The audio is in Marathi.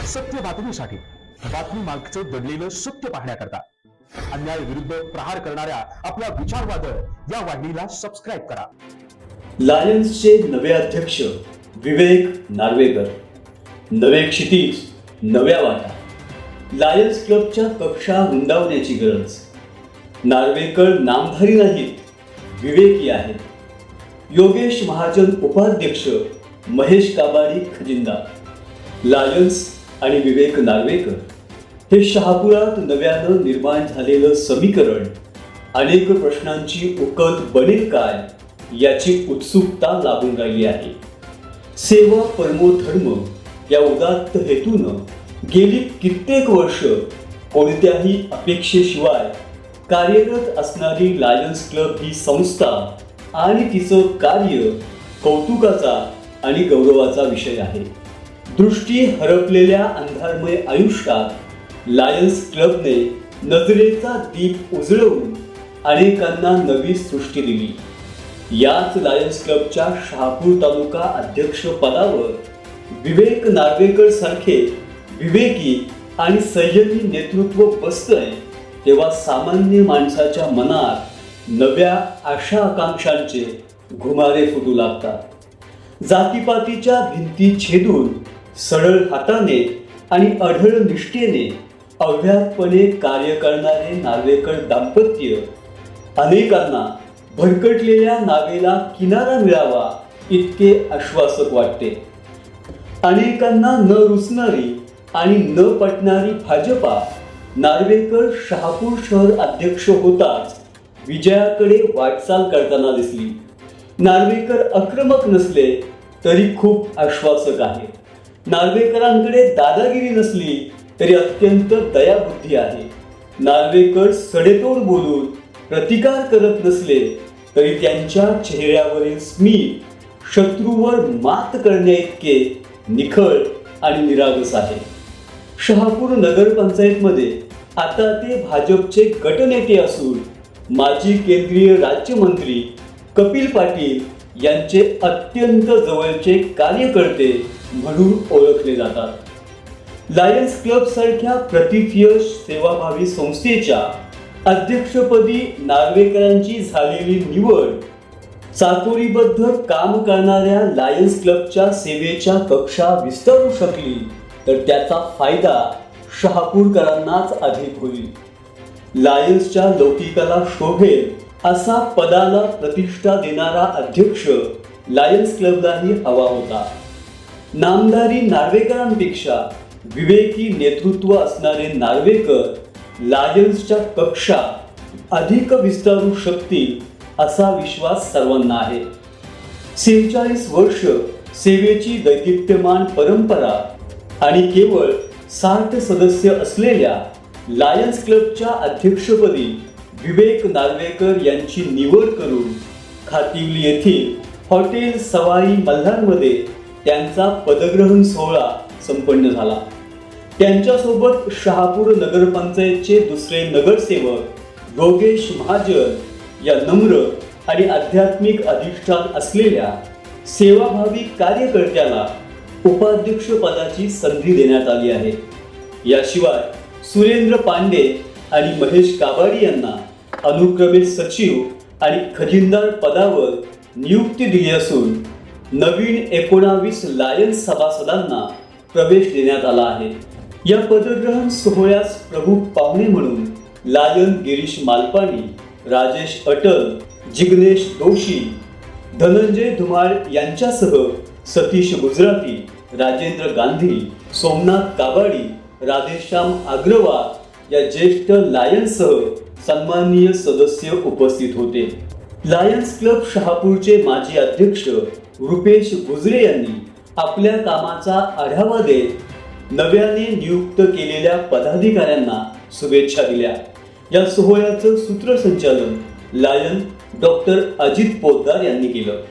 सत्य बातमीसाठी, बातमी मागचं दडलेलं सत्य पाहण्याकरता अन्याय विरुद्ध प्रहार करणाऱ्या आपल्या विचारवादळ या वाहिनीला सबस्क्राईब करा. लायन्सचे नवे अध्यक्ष विवेक नार्वेकर. नवे क्षितिज, नव्या वाटा. लायन्स क्लबच्या कक्षा रुंदावण्याची गरज. नार्वेकर नामधारी नाहीत, विवेकी आहेत. योगेश महाजन उपाध्यक्ष, महेश काबाडी खजिनदार. लायन्स आणि विवेक नार्वेकर हे शहापुरात नव्यानं निर्माण झालेलं समीकरण अनेक प्रश्नांची उकल बनेल काय याची उत्सुकता लागून राहिली आहे. सेवा परमो धर्म या उदात्त हेतूनं गेली कित्येक वर्ष कोणत्याही अपेक्षेशिवाय कार्यरत असणारी लायन्स क्लब ही संस्था आणि तिचं कार्य कौतुकाचा आणि गौरवाचा विषय आहे. दृष्टी हरपलेल्या अंधारमय आयुष्यात लायन्स क्लबने नजरेचा दीप उजळवून अनेकांना नवी सृष्टी दिली. याच लायन्स क्लबच्या शहापूर तालुका अध्यक्ष पदावर विवेक नार्वेकर सारखे विवेकी आणि संयमी नेतृत्व बसतंय तेव्हा सामान्य माणसाच्या मनात नव्या आशा आकांक्षांचे घुमारे फुटू लागतात. जातीपातीच्या भिंती छेदून सरळ हाताने आणि अढळ निष्ठेने अव्याहतपणे कार्य करणारे नार्वेकर दाम्पत्य अनेकांना भरकटलेल्या नावेला किनारा मिळावा इतके आश्वासक वाटते. अनेकांना न रुचणारी आणि न पटणारी भाजपा नार्वेकर शहापूर शहर अध्यक्ष होताच विजयाकडे वाटचाल करताना दिसली. नार्वेकर आक्रमक नसले तरी खूप आश्वासक आहे. नार्वेकरांकडे दादागिरी नसली तरी अत्यंत दयाबुद्धी आहे. नार्वेकर सडेतोड बोलून प्रतिकार करत नसले तरी त्यांच्या चेहऱ्यावरील स्मित शत्रूवर मात करण्याइतके निखळ आणि निरागस आहे. शहापूर नगरपंचायतमध्ये आता ते भाजपचे गटनेते असून माजी केंद्रीय राज्यमंत्री कपिल पाटील यांचे अत्यंत जवळचे कार्यकर्ते म्हणून ओळखले जातात. लायन्स क्लब सारख्या प्रतियश सेवाभावी संस्थेच्या अध्यक्षपदी नार्वेकरांची झालेली निवड चाकोरीबद्ध काम करणाऱ्या लायन्स क्लबच्या सेवेच्या कक्षा विस्तारू शकली तर त्याचा फायदा शहापूरकरांनाच अधिक होईल. लायन्सच्या लौकिकाला शोभेल असा पदाला प्रतिष्ठा देणारा अध्यक्ष लायन्स क्लबलाही हवा होता. नामधारी नार्वेकरांपेक्षा विवेकी नेतृत्व असणारे नार्वेकर लायन्सच्या कक्षा अधिक विस्तारू शकतील असा विश्वास सर्वांना आहे. 46 वर्ष सेवेची दैदिप्यमान परंपरा आणि केवळ 60 सदस्य असलेल्या लायन्स क्लबच्या अध्यक्षपदी विवेक नार्वेकर यांची निवड करून खातिवली येथील हॉटेल सवाई मल्हारमध्ये त्यांचा पदग्रहण सोहळा संपन्न झाला. त्यांच्यासोबत शहापूर नगरपंचायतचे दुसरे नगरसेवक योगेश महाजन या नम्र आणि आध्यात्मिक अधिष्ठान असलेल्या सेवाभावी कार्यकर्त्याला उपाध्यक्ष पदाची संधी देण्यात आली आहे. याशिवाय सुरेंद्र पांडे आणि महेश काबाडी यांना अनुक्रमे सचिव आणि खजिनदार पदावर नियुक्ती दिली असून नवीन 19 लायन्स सभासदांना प्रवेश देण्यात आला आहे. या पदग्रहण सोहळ्यास प्रमुख पाहुणे म्हणून लायन गिरीश मालपानी, राजेश अटल, जिग्नेश दोशी, धनंजय धुमाळ यांच्यासह सतीश गुजराती, राजेंद्र गांधी, सोमनाथ काबाडी, राधेश्याम अग्रवाल या ज्येष्ठ लायन्ससह सन्माननीय सदस्य उपस्थित होते. लायन्स क्लब शहापूरचे माजी अध्यक्ष रुपेश गुजरे यांनी आपल्या कामाचा आढावा देत नव्याने नियुक्त केलेल्या पदाधिकाऱ्यांना शुभेच्छा दिल्या. या सोहळ्याचं सूत्रसंचालन लायन डॉक्टर अजित पोद्दार यांनी केलं.